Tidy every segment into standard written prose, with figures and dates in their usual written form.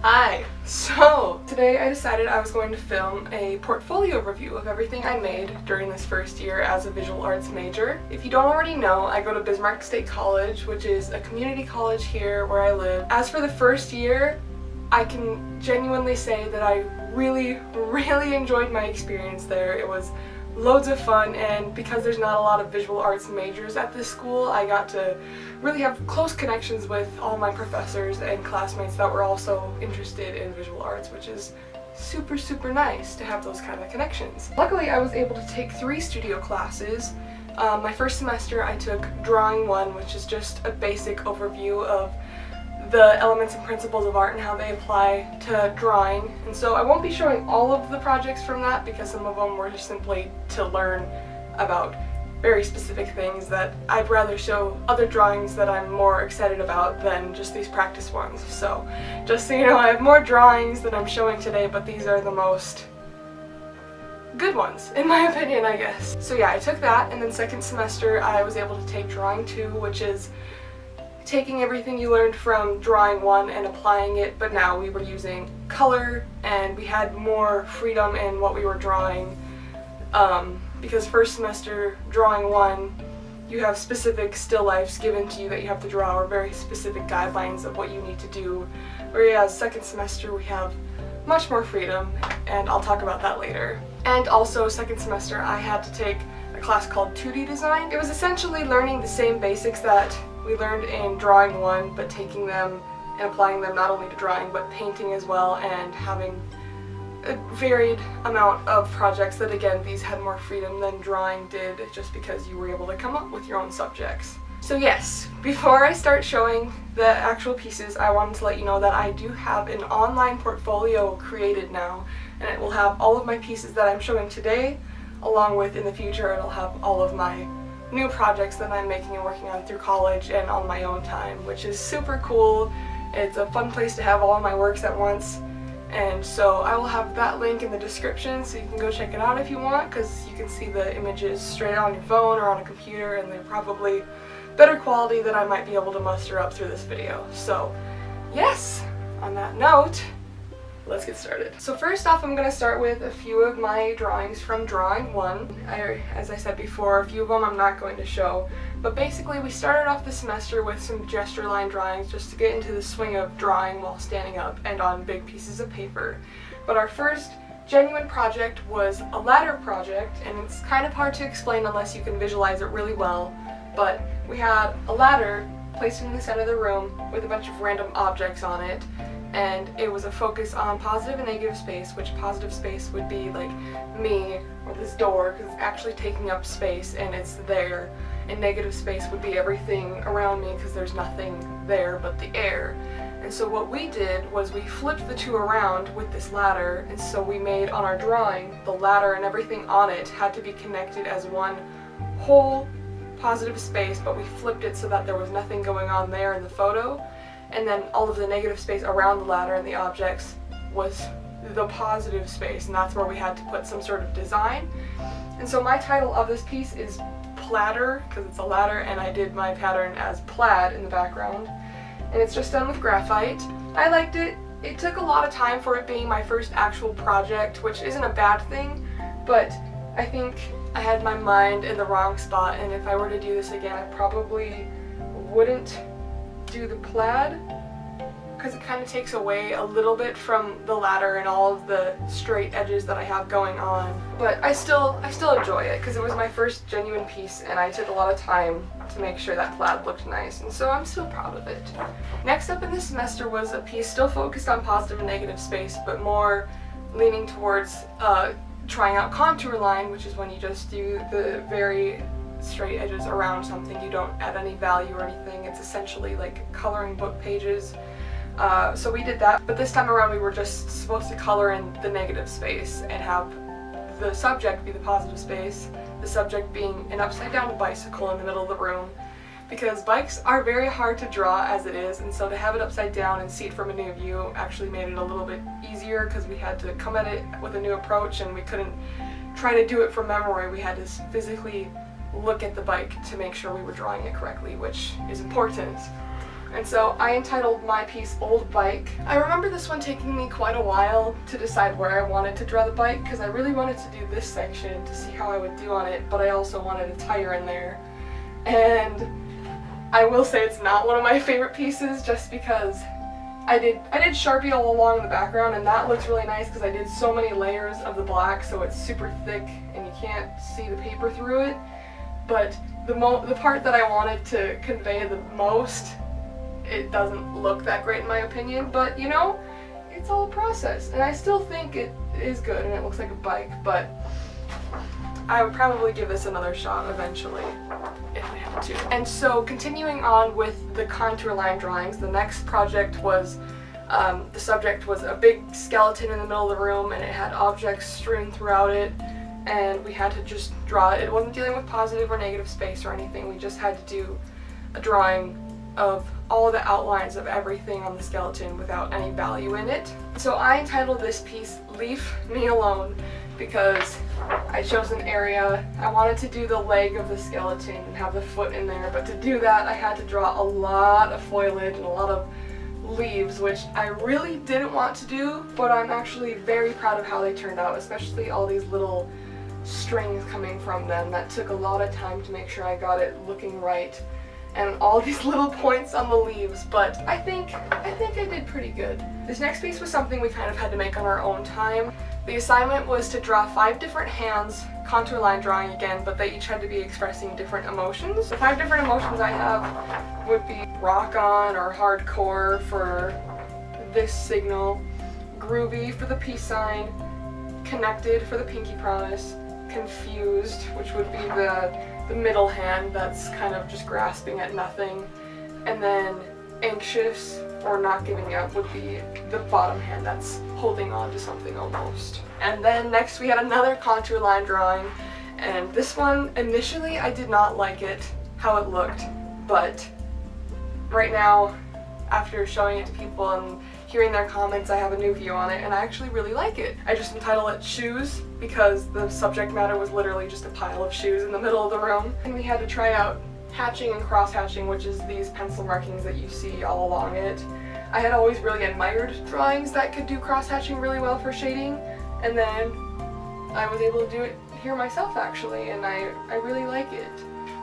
Hi! So, today I decided I was going to film a portfolio review of everything I made during this first year as a visual arts major. If you don't already know, I go to Bismarck State College, which is a community college here where I live. As for the first year, I can genuinely say that I really enjoyed my experience there. It was loads of fun, and because there's not a lot of visual arts majors at this school, I got to really have close connections with all my professors and classmates that were also interested in visual arts, which is super nice to have those kind of connections. Luckily, I was able to take 3 studio classes. My first semester I took Drawing 1, which is just a basic overview of the elements and principles of art and how they apply to drawing. And so I won't be showing all of the projects from that because some of them were just simply to learn about very specific things that I'd rather show other drawings that I'm more excited about than just these practice ones. So just so you know, I have more drawings that I'm showing today, but these are the most good ones, in my opinion, I guess. So yeah, I took that, and then second semester I was able to take Drawing 2, which is taking everything you learned from Drawing 1 and applying it, but now we were using color and we had more freedom in what we were drawing. Because first semester Drawing 1, you have specific still lifes given to you that you have to draw, or very specific guidelines of what you need to do, whereas second semester we have much more freedom, and I'll talk about that later. And also second semester I had to take a class called 2D Design. It was essentially learning the same basics that we learned in Drawing 1, but taking them and applying them not only to drawing but painting as well, and having a varied amount of projects that, again, these had more freedom than drawing did just because you were able to come up with your own subjects. So yes, before I start showing the actual pieces, I wanted to let you know that I do have an online portfolio created now, and it will have all of my pieces that I'm showing today, along with, in the future, it'll have all of my new projects that I'm making and working on through college and on my own time, which is super cool. It's a fun place to have all of my works at once, and so I will have that link in the description so you can go check it out if you want, because you can see the images straight on your phone or on a computer, and they're probably better quality than I might be able to muster up through this video. So yes, on that note, let's get started. So first off, I'm going to start with a few of my drawings from Drawing 1. As I said before, a few of them I'm not going to show, but basically we started off the semester with some gesture line drawings just to get into the swing of drawing while standing up and on big pieces of paper. But our first genuine project was a ladder project, and it's kind of hard to explain unless you can visualize it really well, but we had a ladder placed in the center of the room with a bunch of random objects on it, and it was a focus on positive and negative space, which positive space would be like me or this door because it's actually taking up space and it's there, and negative space would be everything around me because there's nothing there but the air. And so what we did was we flipped the two around with this ladder, and so we made on our drawing the ladder and everything on it had to be connected as one whole positive space, but we flipped it so that there was nothing going on there in the photo. And then all of the negative space around the ladder and the objects was the positive space, and that's where we had to put some sort of design. And so my title of this piece is Platter, because it's a ladder, and I did my pattern as plaid in the background. And it's just done with graphite. I liked it. It took a lot of time for it being my first actual project, which isn't a bad thing, but I think I had my mind in the wrong spot, and if I were to do this again, I probably wouldn't do the plaid because it kind of takes away a little bit from the ladder and all of the straight edges that I have going on. But I still enjoy it because it was my first genuine piece, and I took a lot of time to make sure that plaid looked nice, and so I'm still proud of it. Next up in this semester was a piece still focused on positive and negative space, but more leaning towards trying out contour line, which is when you just do the very straight edges around something. You don't add any value or anything. It's essentially like coloring book pages. So we did that, but this time around we were just supposed to color in the negative space and have the subject be the positive space, the subject being an upside down bicycle in the middle of the room, because bikes are very hard to draw as it is, and so to have it upside down and see it from a new view actually made it a little bit easier because we had to come at it with a new approach, and we couldn't try to do it from memory. We had to physically look at the bike to make sure we were drawing it correctly, which is important. And so I entitled my piece Old Bike. I remember this one taking me quite a while to decide where I wanted to draw the bike, because I really wanted to do this section to see how I would do on it, but I also wanted a tire in there. And I will say it's not one of my favorite pieces, just because I did Sharpie all along the background, and that looks really nice because I did so many layers of the black, so it's super thick and you can't see the paper through it. But the part that I wanted to convey the most, it doesn't look that great in my opinion, but you know, it's all a process, and I still think it is good and it looks like a bike, but I would probably give this another shot eventually if I have to. And so continuing on with the contour line drawings, the next project was, the subject was a big skeleton in the middle of the room, and it had objects strewn throughout it, and we had to just draw it. It wasn't dealing with positive or negative space or anything, we just had to do a drawing of all the outlines of everything on the skeleton without any value in it. So I entitled this piece Leave Me Alone, because I chose an area. I wanted to do the leg of the skeleton and have the foot in there, but to do that I had to draw a lot of foliage and a lot of leaves, which I really didn't want to do, but I'm actually very proud of how they turned out, especially all these little strings coming from them. That took a lot of time to make sure I got it looking right, and all these little points on the leaves, but I think I did pretty good. This next piece was something we kind of had to make on our own time. The assignment was to draw 5 different hands, contour line drawing again, but they each had to be expressing different emotions. The 5 different emotions I have would be rock on or hardcore for this signal, groovy for the peace sign, connected for the pinky promise, confused, which would be the middle hand that's kind of just grasping at nothing, and then anxious or not giving up would be the bottom hand that's holding on to something almost. And then next we had another contour line drawing, and this one initially I did not like it, how it looked, but right now after showing it to people and hearing their comments, I have a new view on it and I actually really like it. I just entitled it Shoes because the subject matter was literally just a pile of shoes in the middle of the room, and we had to try out hatching and cross hatching, which is these pencil markings that you see all along it. I had always really admired drawings that could do cross hatching really well for shading, and then I was able to do it here myself actually, and I really like it.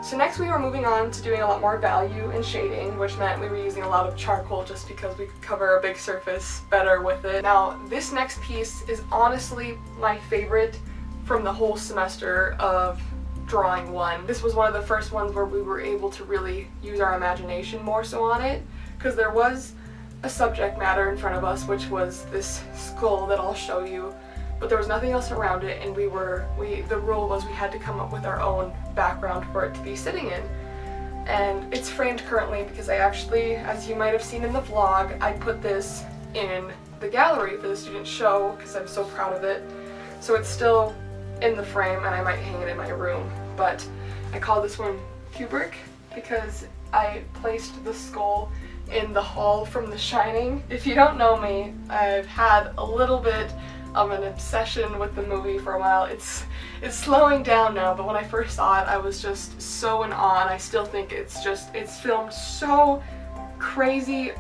So next we were moving on to doing a lot more value in shading, which meant we were using a lot of charcoal just because we could cover a big surface better with it. Now this next piece is honestly my favorite from the whole semester of drawing one. This was one of the first ones where we were able to really use our imagination more so on it, because there was a subject matter in front of us, which was this skull that I'll show you, but there was nothing else around it, and the rule was we had to come up with our own background for it to be sitting in. And it's framed currently because I actually, as you might have seen in the vlog, I put this in the gallery for the student show because I'm so proud of it. So it's still in the frame and I might hang it in my room, but I call this one Kubrick because I placed the skull in the hall from The Shining. If you don't know me, I've had a little bit of an obsession with the movie for a while. It's slowing down now, but when I first saw it I was just so in awe, and I still think it's filmed so crazy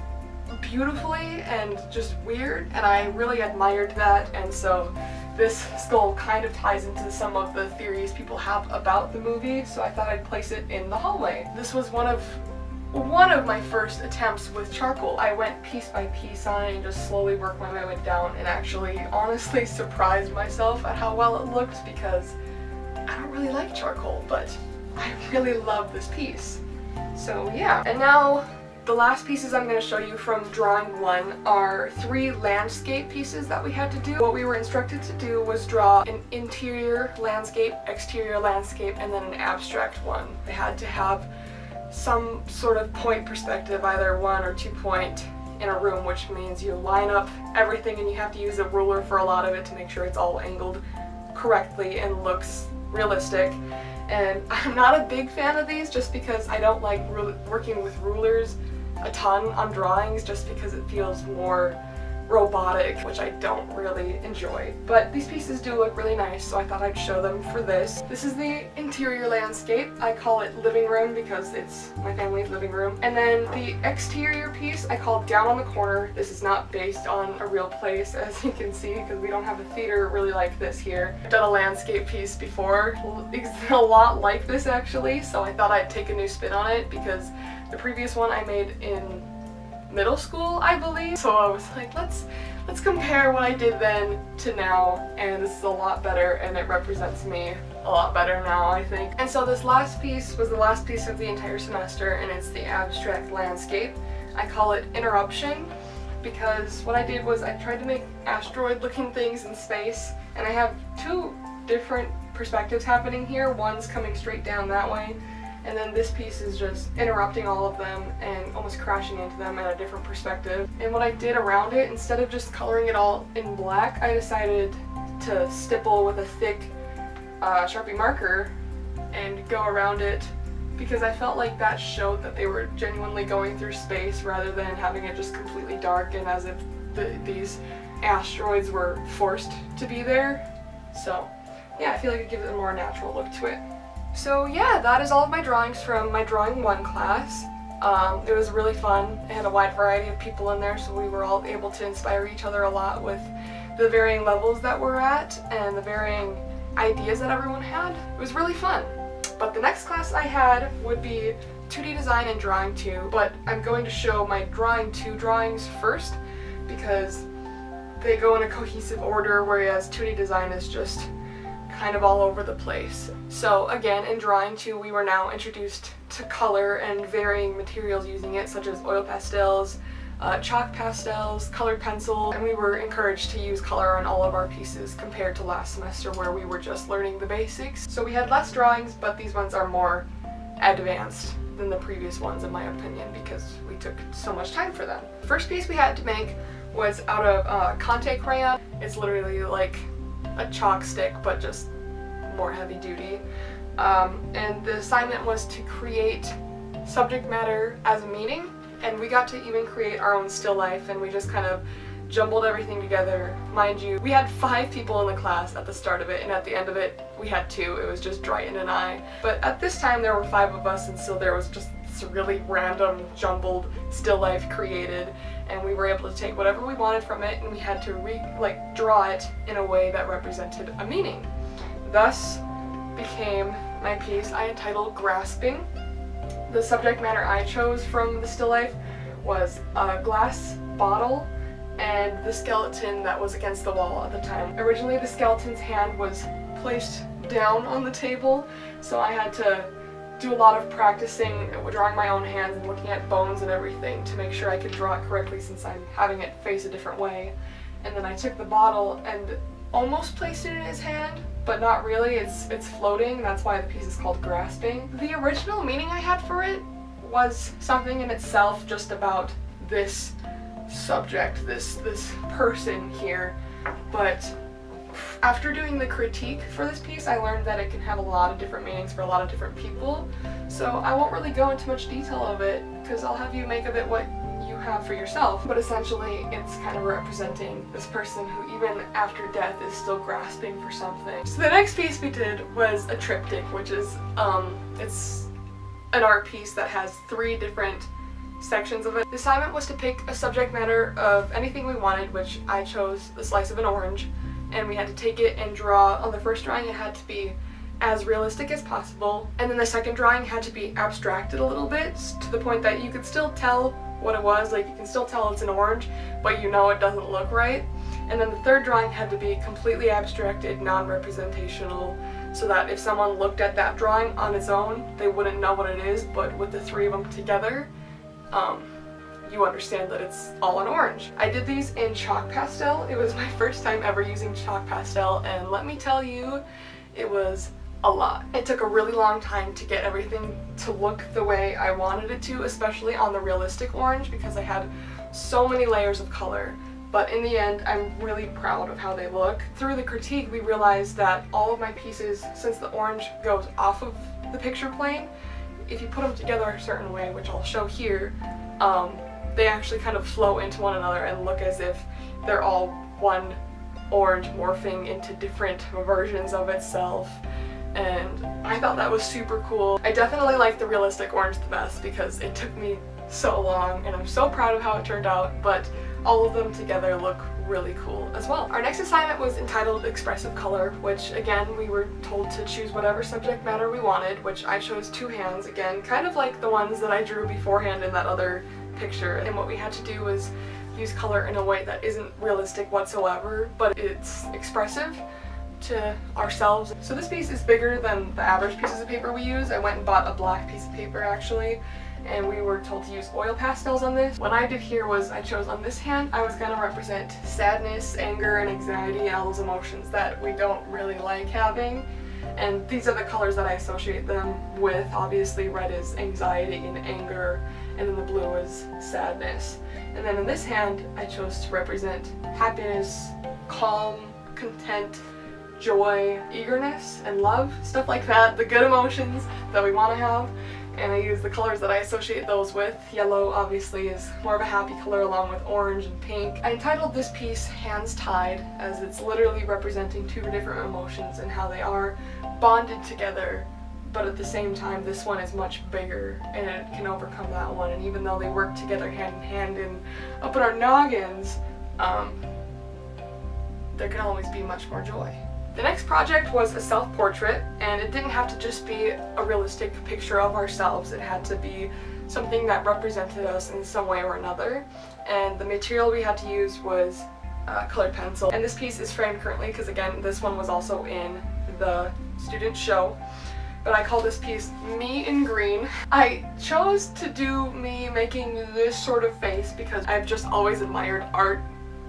beautifully and just weird, and I really admired that. And so this skull kind of ties into some of the theories people have about the movie, so I thought I'd place it in the hallway. This was one of my first attempts with charcoal. I went piece by piece on it and just slowly worked my way down, and actually honestly surprised myself at how well it looked, because I don't really like charcoal, but I really love this piece. So yeah. And now the last pieces I'm going to show you from drawing one are 3 landscape pieces that we had to do. What we were instructed to do was draw an interior landscape, exterior landscape, and then an abstract one. They had to have some sort of point perspective, either 1 or 2 point in a room, which means you line up everything and you have to use a ruler for a lot of it to make sure it's all angled correctly and looks realistic. And I'm not a big fan of these just because I don't like working with rulers a ton on drawings, just because it feels more robotic, which I don't really enjoy. But these pieces do look really nice, so I thought I'd show them for this. This is the interior landscape. I call it living room because it's my family's living room. And then the exterior piece I call down on the corner. This is not based on a real place, as you can see, because we don't have a theater really like this here. I've done a landscape piece before, a lot like this actually, so I thought I'd take a new spin on it because the previous one I made in middle school, I believe. So I was like, let's compare what I did then to now, and this is a lot better and it represents me a lot better now, I think. And so this last piece was the last piece of the entire semester, and it's the abstract landscape. I call it interruption because what I did was I tried to make asteroid looking things in space, and I have two different perspectives happening here. One's coming straight down that way, and then this piece is just interrupting all of them and almost crashing into them at a different perspective. And what I did around it, instead of just coloring it all in black, I decided to stipple with a thick Sharpie marker and go around it because I felt like that showed that they were genuinely going through space rather than having it just completely dark and as if these asteroids were forced to be there. So yeah, I feel like it gives it a more natural look to it. So yeah, that is all of my drawings from my Drawing 1 class. It was really fun. It had a wide variety of people in there, so we were all able to inspire each other a lot with the varying levels that we're at and the varying ideas that everyone had. It was really fun. But the next class I had would be 2D Design and Drawing 2, but I'm going to show my Drawing 2 drawings first because they go in a cohesive order, whereas 2D Design is just kind of all over the place. So again, in Drawing 2 we were now introduced to color and varying materials using it, such as oil pastels, chalk pastels, colored pencil, and we were encouraged to use color on all of our pieces compared to last semester where we were just learning the basics. So we had less drawings, but these ones are more advanced than the previous ones in my opinion because we took so much time for them. The first piece we had to make was out of Conte crayon. It's literally like a chalk stick but just more heavy duty. And the assignment was to create subject matter as a meaning, and we got to even create our own still life, and we just kind of jumbled everything together. Mind you, we had 5 people in the class at the start of it, and at the end of it we had 2. It was just Drayton and I. But at this time there were 5 of us, and so there was just this really random jumbled still life created, and we were able to take whatever we wanted from it and we had to draw it in a way that represented a meaning. Thus became my piece I entitled Grasping. The subject matter I chose from the still life was a glass bottle and the skeleton that was against the wall at the time. Originally the skeleton's hand was placed down on the table, so I had to do a lot of practicing drawing my own hands and looking at bones and everything to make sure I could draw it correctly since I'm having it face a different way. And then I took the bottle and almost placed it in his hand, but not really. It's floating. That's why the piece is called Grasping. The original meaning I had for it was something in itself just about this subject, this person here, but after doing the critique for this piece, I learned that it can have a lot of different meanings for a lot of different people, so I won't really go into much detail of it because I'll have you make of it what you have for yourself. But essentially it's kind of representing this person who even after death is still grasping for something. So the next piece we did was a triptych, which is it's an art piece that has 3 different sections of it. The assignment was to pick a subject matter of anything we wanted, which I chose the slice of an orange, and we had to take it and draw. On the first drawing it had to be as realistic as possible, and then the second drawing had to be abstracted a little bit to the point that you could still tell what it was, like you can still tell it's an orange, but you know it doesn't look right. And then the third drawing had to be completely abstracted, non-representational, so that if someone looked at that drawing on its own, they wouldn't know what it is, but with the 3 of them together, you understand that it's all an orange. I did these in chalk pastel. It was my first time ever using chalk pastel, and let me tell you, it was a lot. It took a really long time to get everything to look the way I wanted it to, especially on the realistic orange, because I had so many layers of color. But in the end, I'm really proud of how they look. Through the critique, we realized that all of my pieces, since the orange goes off of the picture plane, if you put them together a certain way, which I'll show here, they actually kind of flow into one another and look as if they're all one orange morphing into different versions of itself. And I thought that was super cool. I definitely like the realistic orange the best because it took me so long, and I'm so proud of how it turned out, but all of them together look really cool as well. Our next assignment was entitled Expressive Color, which again we were told to choose whatever subject matter we wanted, which I chose two hands, again kind of like the ones that I drew beforehand in that other picture. And what we had to do was use color in a way that isn't realistic whatsoever, but it's expressive to ourselves. So this piece is bigger than the average pieces of paper we use. I went and bought a black piece of paper actually, and we were told to use oil pastels on this. What I did here was I chose on this hand, I was gonna represent sadness, anger, and anxiety, and all those emotions that we don't really like having. And these are the colors that I associate them with. Obviously red is anxiety and anger, and then the blue is sadness. And then in this hand, I chose to represent happiness, calm, content, joy, eagerness, and love, stuff like that, the good emotions that we want to have. And I use the colors that I associate those with. Yellow obviously is more of a happy color along with orange and pink. I entitled this piece Hands Tied, as it's literally representing two different emotions and how they are bonded together, but at the same time this one is much bigger and it can overcome that one. And even though they work together hand in hand and up in our noggins, there can always be much more joy. The next project was a self-portrait, and it didn't have to just be a realistic picture of ourselves. It had to be something that represented us in some way or another. And the material we had to use was colored pencil. And this piece is framed currently because, again, this one was also in the student show. But I call this piece Me in Green. I chose to do me making this sort of face because I've just always admired art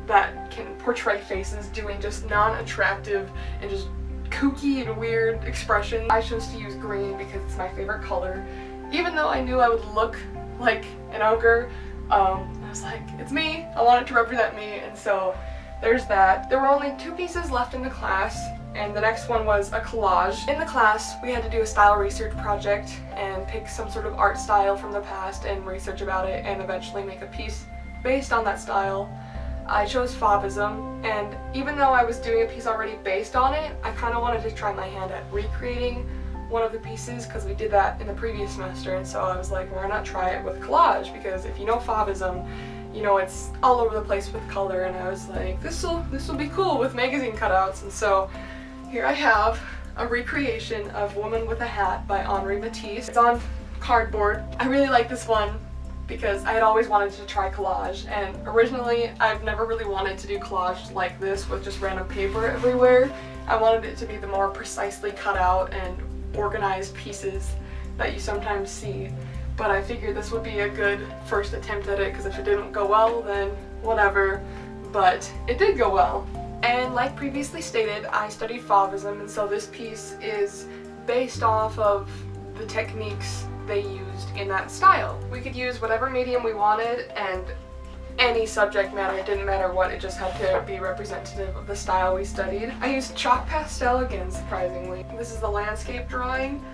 that can portray faces doing just non-attractive and just kooky and weird expressions. I chose to use green because it's my favorite color. Even though I knew I would look like an ogre, I was like, it's me, I want it to represent me, and so there's that. There were only two pieces left in the class, and the next one was a collage. In the class, we had to do a style research project and pick some sort of art style from the past and research about it and eventually make a piece based on that style. I chose Fauvism, and even though I was doing a piece already based on it, I kind of wanted to try my hand at recreating one of the pieces because we did that in the previous semester, and so I was like, why not try it with collage? Because if you know Fauvism, you know it's all over the place with color, and I was like, this'll be cool with magazine cutouts. And so here I have a recreation of Woman with a Hat by Henri Matisse. It's on cardboard. I really like this one because I had always wanted to try collage, and originally I've never really wanted to do collage like this with just random paper everywhere. I wanted it to be the more precisely cut out and organized pieces that you sometimes see, but I figured this would be a good first attempt at it because if it didn't go well then whatever, but it did go well. And like previously stated, I studied Fauvism, and so this piece is based off of the techniques they used in that style. We could use whatever medium we wanted and any subject matter, it didn't matter what, it just had to be representative of the style we studied. I used chalk pastel again, surprisingly. This is the landscape drawing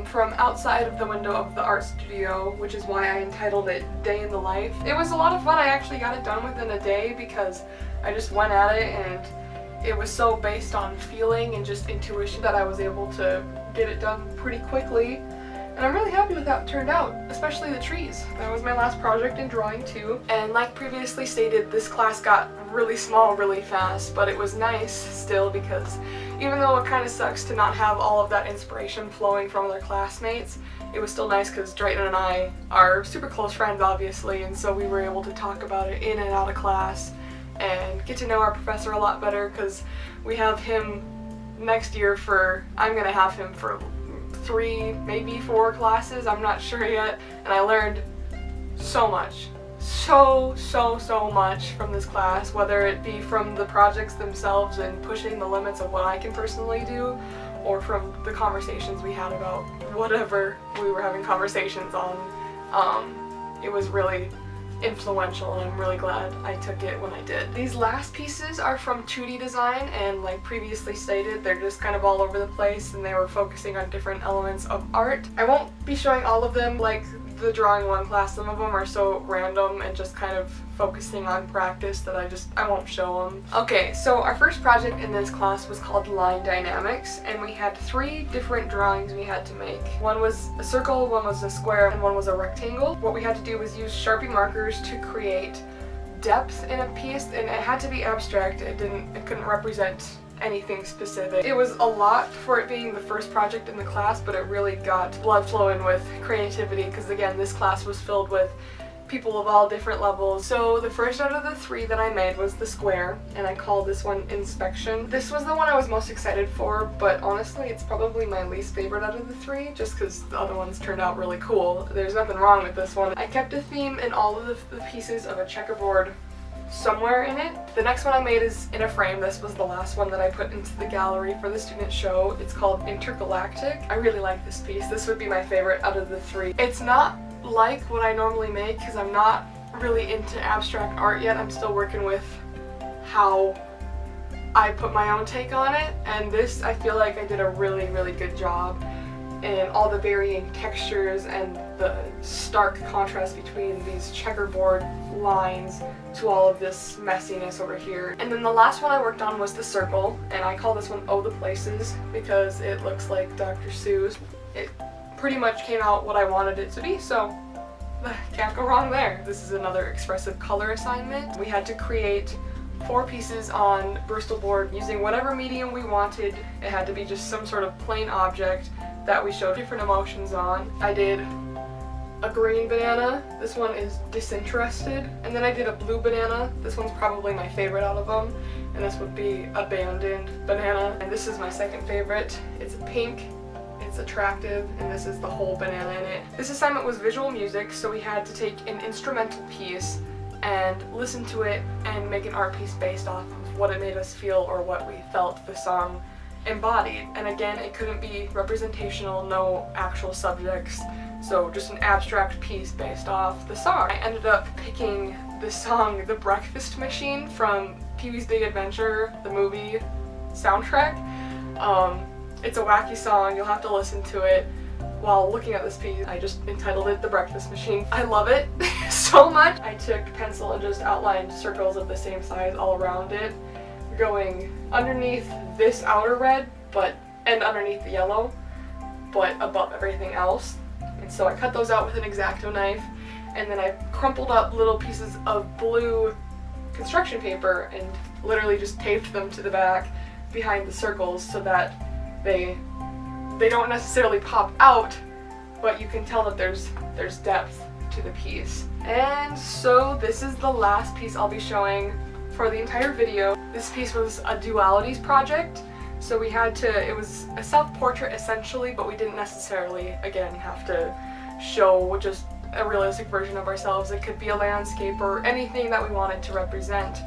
from outside of the window of the art studio, which is why I entitled it Day in the Life. It was a lot of fun. I actually got it done within a day because I just went at it, and it was so based on feeling and just intuition that I was able to get it done pretty quickly. And I'm really happy with how it turned out, especially the trees. That was my last project in drawing too. And like previously stated, this class got really small really fast, but it was nice still because even though it kind of sucks to not have all of that inspiration flowing from other classmates, it was still nice because Drayton and I are super close friends obviously, and so we were able to talk about it in and out of class and get to know our professor a lot better because we have him next year I'm gonna have him for 3, maybe 4 classes, I'm not sure yet, and I learned so much. So much from this class, whether it be from the projects themselves and pushing the limits of what I can personally do, or from the conversations we had about whatever we were having conversations on. It was really influential, and I'm really glad I took it when I did. These last pieces are from 2D design, and like previously stated, they're just kind of all over the place and they were focusing on different elements of art. I won't be showing all of them. Like the drawing one class. Some of them are so random and just kind of focusing on practice that I won't show them. Okay, so our first project in this class was called Line Dynamics, and we had 3 different drawings we had to make. One was a circle, one was a square, and one was a rectangle. What we had to do was use Sharpie markers to create depth in a piece, and it had to be abstract. It couldn't represent anything specific. It was a lot for it being the first project in the class, but it really got blood flowing with creativity because, again, this class was filled with people of all different levels. So the first out of the 3 that I made was the square, and I called this one Inspection. This was the one I was most excited for, but honestly it's probably my least favorite out of the 3 just because the other ones turned out really cool. There's nothing wrong with this one. I kept a theme in all of the pieces of a checkerboard somewhere in it. The next one I made is in a frame. This was the last one that I put into the gallery for the student show. It's called Intergalactic. I really like this piece. This would be my favorite out of the 3. It's not like what I normally make because I'm not really into abstract art yet. I'm still working with how I put my own take on it, and this I feel like I did a really, really good job in all the varying textures and the stark contrast between these checkerboard lines to all of this messiness over here. And then the last one I worked on was the circle, and I call this one Oh the Places because it looks like Dr. Seuss. It pretty much came out what I wanted it to be, so can't go wrong there. This is another expressive color assignment. We had to create 4 pieces on Bristol board using whatever medium we wanted. It had to be just some sort of plain object that we showed different emotions on. I did a green banana. This one is disinterested. And then I did a blue banana. This one's probably my favorite out of them. And this would be abandoned banana. And this is my second favorite. It's pink. It's attractive, and this is the whole banana in it. This assignment was visual music, so we had to take an instrumental piece and listen to it and make an art piece based off of what it made us feel or what we felt the song embodied. And again, it couldn't be representational, no actual subjects, so just an abstract piece based off the song. I ended up picking the song The Breakfast Machine from Pee-wee's Big Adventure, the movie soundtrack. It's a wacky song. You'll have to listen to it while looking at this piece. I just entitled it The Breakfast Machine. I love it so much. I took pencil and just outlined circles of the same size all around it, going underneath this outer red and underneath the yellow, but above everything else. And so I cut those out with an X-Acto knife, and then I crumpled up little pieces of blue construction paper and literally just taped them to the back behind the circles so that they don't necessarily pop out, but you can tell that there's depth to the piece. And so this is the last piece I'll be showing for the entire video. This piece was a dualities project, so we had to, it was a self-portrait essentially, but we didn't necessarily, again, have to show just a realistic version of ourselves. It could be a landscape or anything that we wanted to represent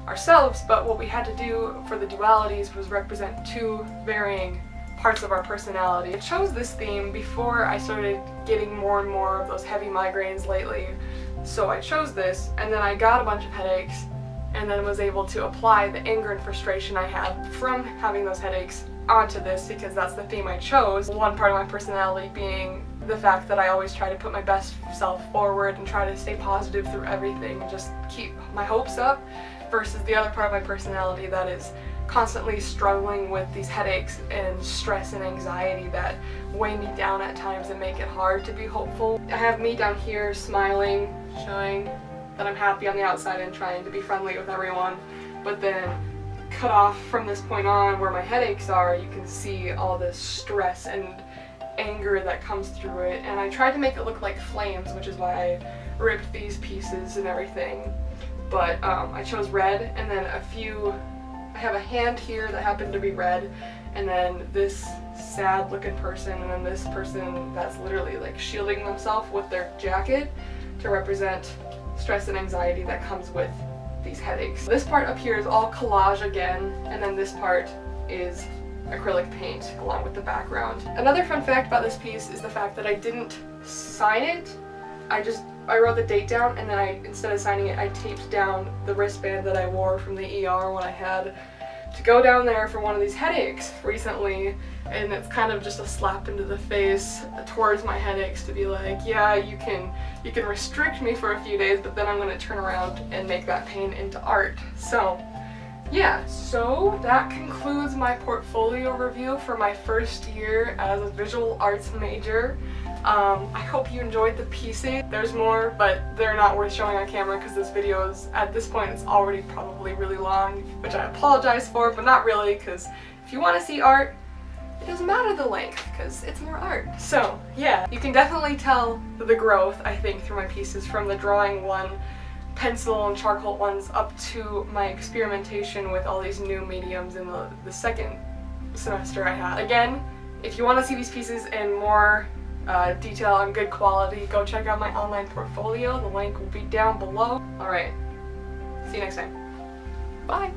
ourselves, but what we had to do for the dualities was represent 2 varying parts of our personality. I chose this theme before I started getting more and more of those heavy migraines lately, so I chose this, and then I got a bunch of headaches, and then was able to apply the anger and frustration I had from having those headaches onto this because that's the theme I chose. One part of my personality being the fact that I always try to put my best self forward and try to stay positive through everything and just keep my hopes up, versus the other part of my personality that is constantly struggling with these headaches and stress and anxiety that weigh me down at times and make it hard to be hopeful. I have me down here smiling, showing that I'm happy on the outside and trying to be friendly with everyone, but then cut off from this point on where my headaches are, you can see all this stress and anger that comes through it, and I tried to make it look like flames, which is why I ripped these pieces and everything. But I chose red, and then I have a hand here that happened to be red, and then this sad looking person, and then this person that's literally like shielding themselves with their jacket to represent stress and anxiety that comes with these headaches. This part up here is all collage again, and then this part is acrylic paint along with the background. Another fun fact about this piece is the fact that I didn't sign it. I wrote the date down, and then instead of signing it, I taped down the wristband that I wore from the ER when I had to go down there for one of these headaches recently, and it's kind of just a slap into the face towards my headaches to be like, yeah, you can restrict me for a few days, but then I'm going to turn around and make that pain into art. So yeah, so that concludes my portfolio review for my first year as a visual arts major. I hope you enjoyed the pieces. There's more, but they're not worth showing on camera because this video is, at this point, it's already probably really long, which I apologize for, but not really, because if you want to see art, it doesn't matter the length, because it's more art. So yeah, you can definitely tell the growth, I think, through my pieces, from the drawing one, pencil and charcoal ones, up to my experimentation with all these new mediums in the second semester I had. Again, if you want to see these pieces in more detail and good quality, go check out my online portfolio. The link will be down below. Alright, see you next time. Bye!